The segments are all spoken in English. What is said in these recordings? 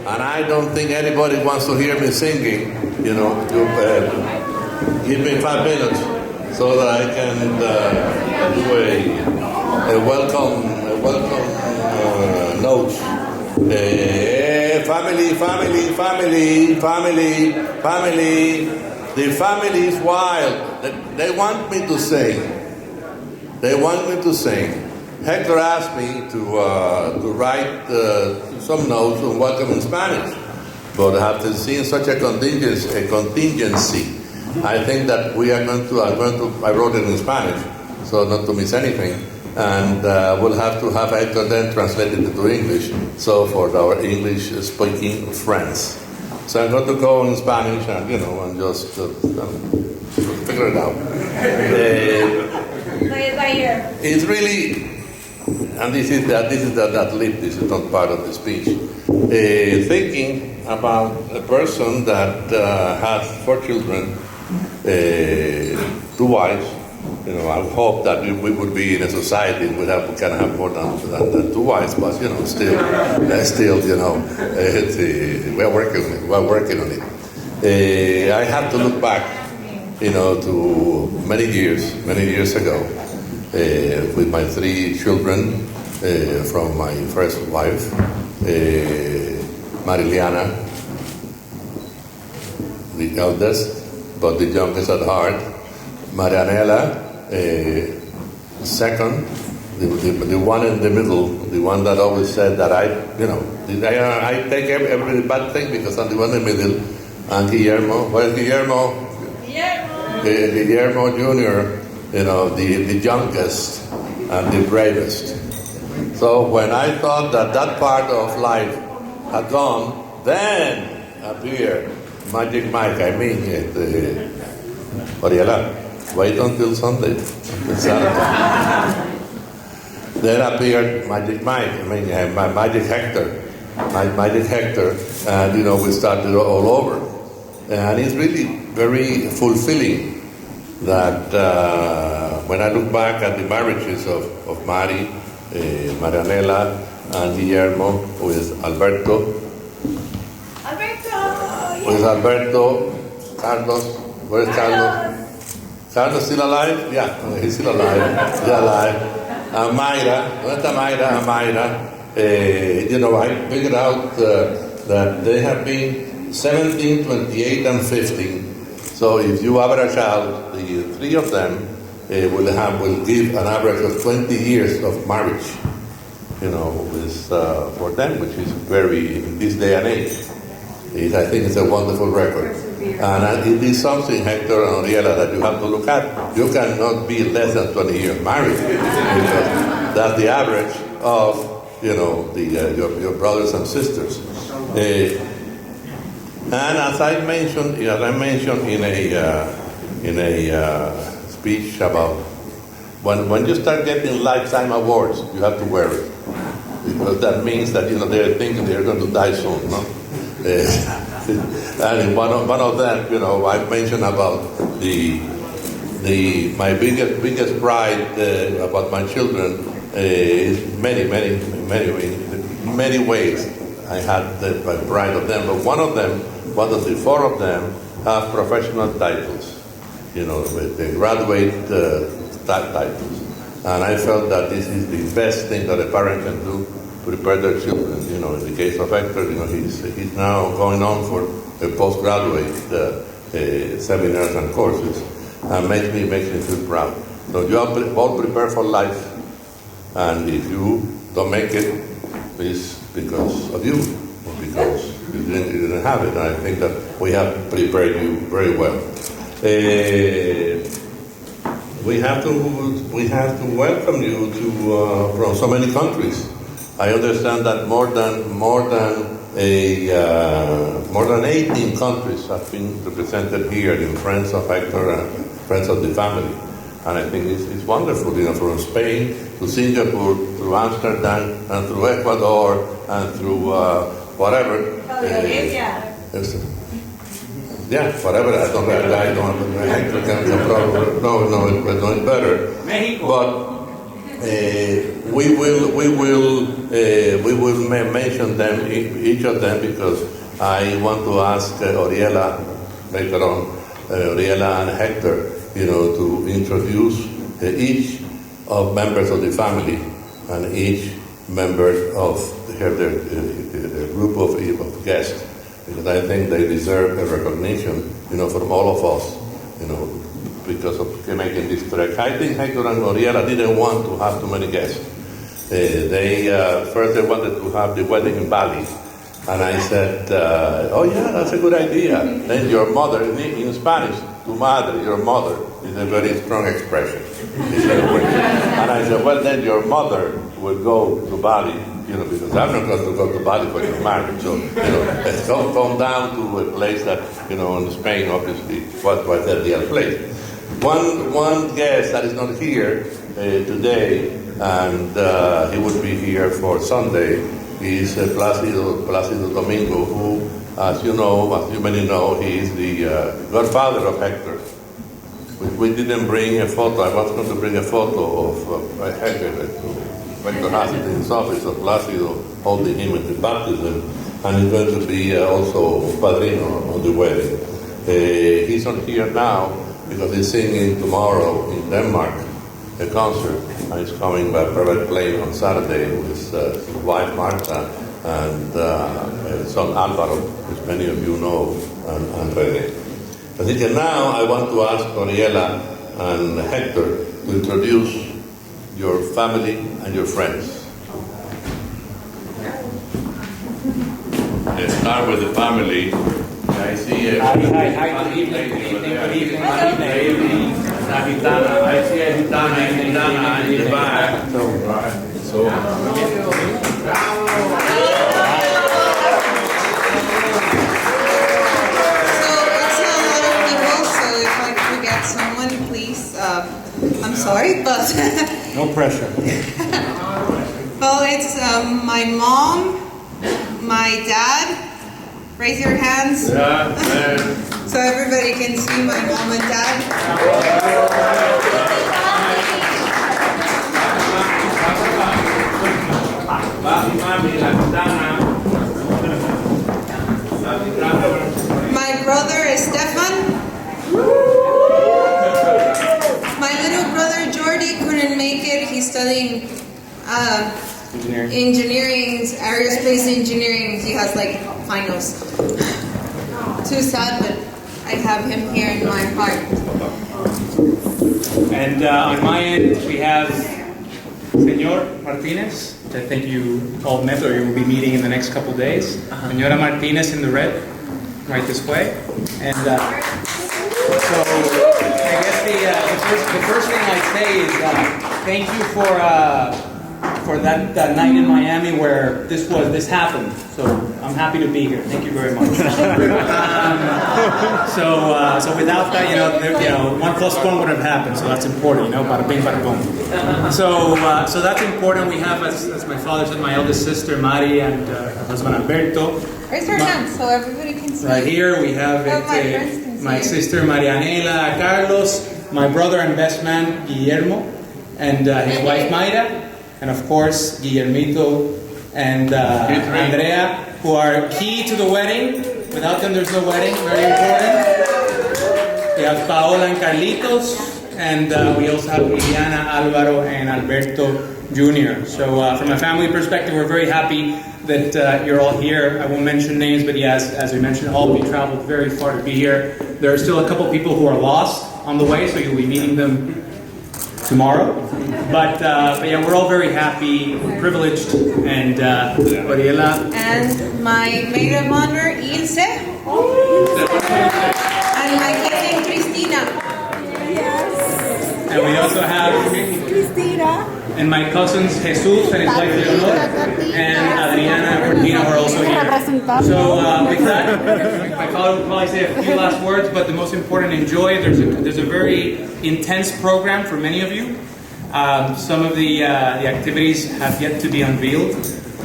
and I don't think anybody wants to hear me singing, you know, give me 5 minutes so that I can do a welcome note. Family. The family is wild. They want me to sing. Hector asked me to write some notes on welcome in Spanish, but after seeing such a contingency, I think that I wrote it in Spanish, so not to miss anything, and we'll have to have Hector then translate it into English, so for our English-speaking friends. So I'm going to go in Spanish and, and just figure it out. It's really, and this is that lip, this is not part of the speech, thinking about a person that has 4 children, 2 wives. I hope that we would be in a society we can have more than 2 wives, but still, we're working on it. I have to look back, to many years ago, with my 3 children from my first wife, Mariliana, the eldest, but the youngest at heart, Marianela, second, the one in the middle, the one that always said that I take every bad thing because I'm the one in the middle, and Guillermo. Where's Guillermo? Guillermo Jr., the youngest and the bravest. So when I thought that part of life had gone, then appeared Magic Mike. Oriela. Wait until Sunday, until Saturday. Then appeared Magic Mike, Magic Hector, and we started all over. And it's really very fulfilling that when I look back at the marriages of Mari, Marianela, and Guillermo with Alberto, Carlos, where's Carlos? Carlos still alive? Yeah, he's still alive. He's alive. And Mayra, where's Mayra? I figured out that they have been 17, 28, and 15. So if you average out the 3 of them, will give an average of 20 years of marriage. For them, which is very in this day and age. I think it's a wonderful record. And it is something, Hector and Oriela, that you have to look at. You cannot be less than 20 years married, because that's the average of, your brothers and sisters. And as I mentioned in a speech about when you start getting lifetime awards, you have to wear it, because that means that they're thinking they're going to die soon, no? And one of them, I mentioned about my biggest pride about my children is many ways. I had the pride of them, but one of the 4 of them have professional titles. They graduate titles, and I felt that this is the best thing that a parent can do to prepare their children. In the case of Hector, he's now going on for a postgraduate seminars and courses, and makes me feel proud. So you are all prepared for life, and if you don't make it, it's because of you, or because you didn't have it. And I think that we have prepared you very well. We have to welcome you from so many countries. I understand that more than 18 countries have been represented here in Friends of Hector and Friends of the Family. And I think it's wonderful, from Spain to Singapore, through Amsterdam, and through Ecuador, and through whatever. Whatever. I don't Hector can probably, no, we're doing better. Mexico. But we will mention them, each of them, because I want to ask Oriela later on, Oriela and Hector, to introduce each of members of the family and each member of the group of guests, because I think they deserve a recognition, from all of us, because of making this correct. I think Hector and Oriela didn't want to have too many guests. First they wanted to have the wedding in Bali, and I said, oh yeah, that's a good idea. Then your mother, in Spanish, tu madre, your mother, is a very strong expression. And I said, well, then your mother will go to Bali, because I'm not going to go to Bali for your marriage. So, let's come down to a place that, in Spain, obviously, was the ideal place. One guest that is not here today, and he would be here for Sunday, is Plácido Domingo, who, as you many know, he is the godfather of Hector. We didn't bring a photo. I was going to bring a photo of Hector. Hector has it in his office of Plácido holding him in the baptism, and he's going to be also padrino on the wedding. He's not here now because he's singing tomorrow in Denmark, a concert, and he's coming by private plane on Saturday with his wife Marta and son Álvaro, which many of you know, and René. Así que now I want to ask Oriela and Hector to introduce your family and your friends. Let's start with the family. I see a good evening. Gitana. I see a Gitana in the back. So someone, please. I'm sorry, but no pressure. Well, it's my mom, my dad. Raise your hands. Yeah, so everybody can see my mom and dad. My brother is Stefan. My little brother Jordi couldn't make it. He's studying engineering, aerospace engineering. He has finals. Too sad, but I have him here in my heart. And on my end, we have Senor Martinez, that I think you all met or you will be meeting in the next couple of days. Senora Martinez in the red, right this way. And so I guess the first thing I'd say is thank you for that night in Miami where this happened. So I'm happy to be here. Thank you very much. So without that, 1 + 1 would have happened. So that's important, bada bing, bada boom. So that's important. We have, as my father said, my eldest sister Mari and her husband Alberto. Raise your hands so everybody can see. Right here we have my sister Marianela Carlos, my brother and best man Guillermo, and his wife Mayra. And of course, Guillermito and Andrea, who are key to the wedding. Without them, there's no wedding. Very important. We have Paola and Carlitos, and we also have Liliana, Álvaro, and Alberto Jr. So from a family perspective, we're very happy that you're all here. I won't mention names, but yes, as we mentioned, all of you traveled very far to be here. There are still a couple people who are lost on the way, so you'll be meeting them tomorrow. But yeah, we're all very happy, privileged, and Oriela. And my maid of honor, Ilse. And my cousin, Cristina. Yes. And we also have Cristina. And my cousins, Jesus and his wife Leonor, and Adriana and Cortina are also here. So with that, my father will probably say a few last words, but the most important, enjoy. There's a very intense program for many of you. Some of the activities have yet to be unveiled.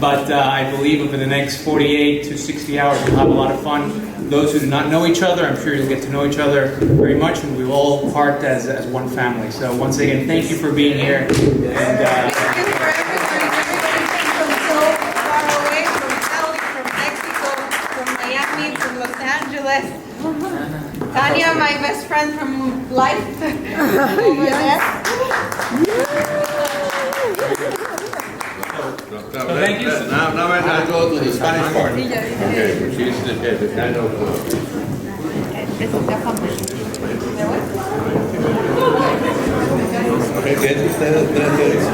But I believe over the next 48 to 60 hours, we'll have a lot of fun. Those who do not know each other, I'm sure you'll get to know each other very much, and we'll all part as one family. So once again, thank you for being here. And, Thank you for everybody from so far away, from Cali, from Mexico, from Miami, from Los Angeles. Tanya, my best friend from life, over there. So thank you. Now I go to the Spanish part. Okay, which is the kind of. Okay, ¿qué es ustedes? ¿Qué es?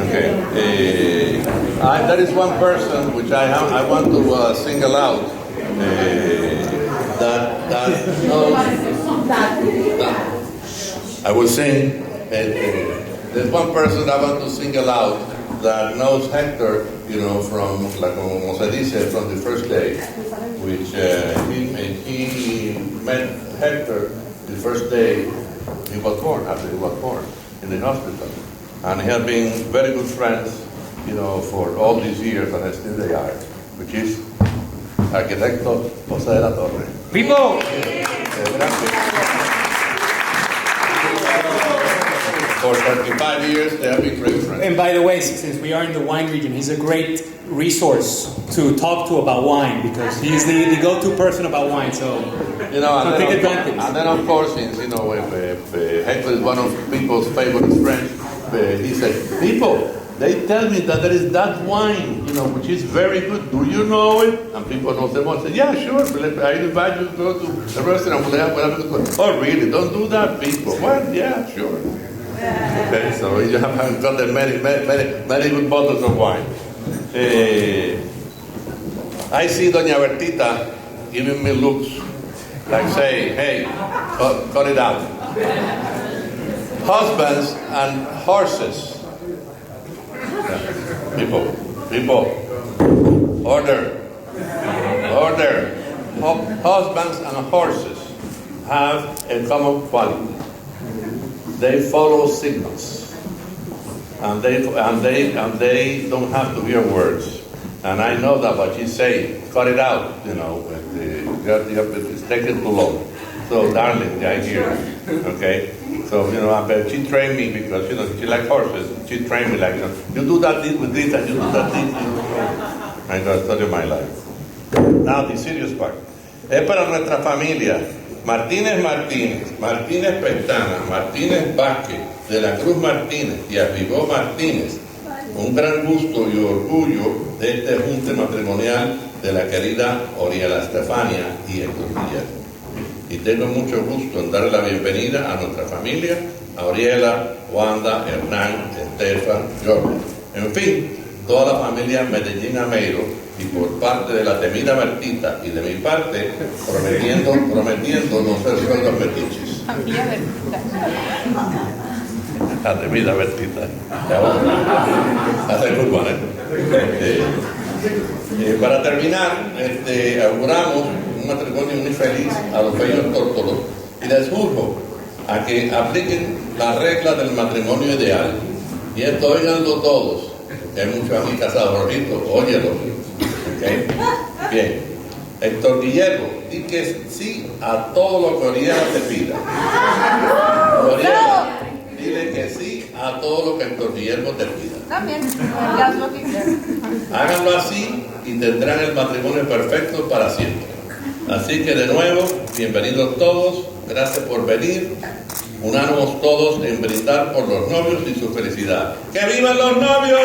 Okay. There is one person which I want to single out. That knows. I will sing. There's one person I want to single out that knows Hector, from, like como se dice, from the first day, which he met Hector the first day he was born, after he was born, in the hospital. And he had been very good friends, for all these years, and still they are, which is Arquitecto José de la Torre. People! For 35 years, they have been great friends. And by the way, since we are in the wine region, he's a great resource to talk to about wine, because he's the go-to person about wine. So, take advantage. And then, of course, since Hector is one of people's favorite friends, he said, "People, they tell me that there is that wine, which is very good. Do you know it?" And people know them. Say, "Yeah, sure. I invite you to go to the restaurant. We'll have a good." Oh, really? Don't do that, people. What? Yeah, sure. Okay, so you have gotten many good bottles of wine. I see Doña Bertita giving me looks like saying, "Hey, cut it out." Husbands and horses. People, order. Husbands and horses have a common quality. They follow signals, and they don't have to hear words. And I know that what you say, cut it out. It's taking too long. So, darling, I hear you. Okay. So she trained me because she likes horses. She trained me like you do that with this and you do that this. I got study my life. Now the serious part. Es para nuestra familia. Martínez Pestana, Martínez Vázquez, de la Cruz Martínez y Arribó Martínez, un gran gusto y orgullo de este junte matrimonial de la querida Oriela Estefania y Héctor Guillermo. Y tengo mucho gusto en darle la bienvenida a nuestra familia, a Oriela, Wanda, Hernán, Estefan, Jorge. En fin, toda la familia Medellín Ameiro, y por parte de la temida Bertita y de mi parte, prometiendo no ser suegros metiches. La temida Bertita. Hace good one, para terminar, auguramos un matrimonio muy feliz a los bellos tórtolos y les juro a que apliquen la regla del matrimonio ideal. Y esto óiganlo todos, que hay muchos aquí casados, Rorrito, óyelo. Okay. Bien, Héctor Guillermo, di que sí a todo lo que Oriela te pida. Oriela, dile que sí a todo lo que Héctor Guillermo te pida. También, haz lo que quieras. Háganlo así y tendrán el matrimonio perfecto para siempre. Así que de nuevo, bienvenidos todos, gracias por venir. Unamos todos en brindar por los novios y su felicidad. ¡Que vivan los novios!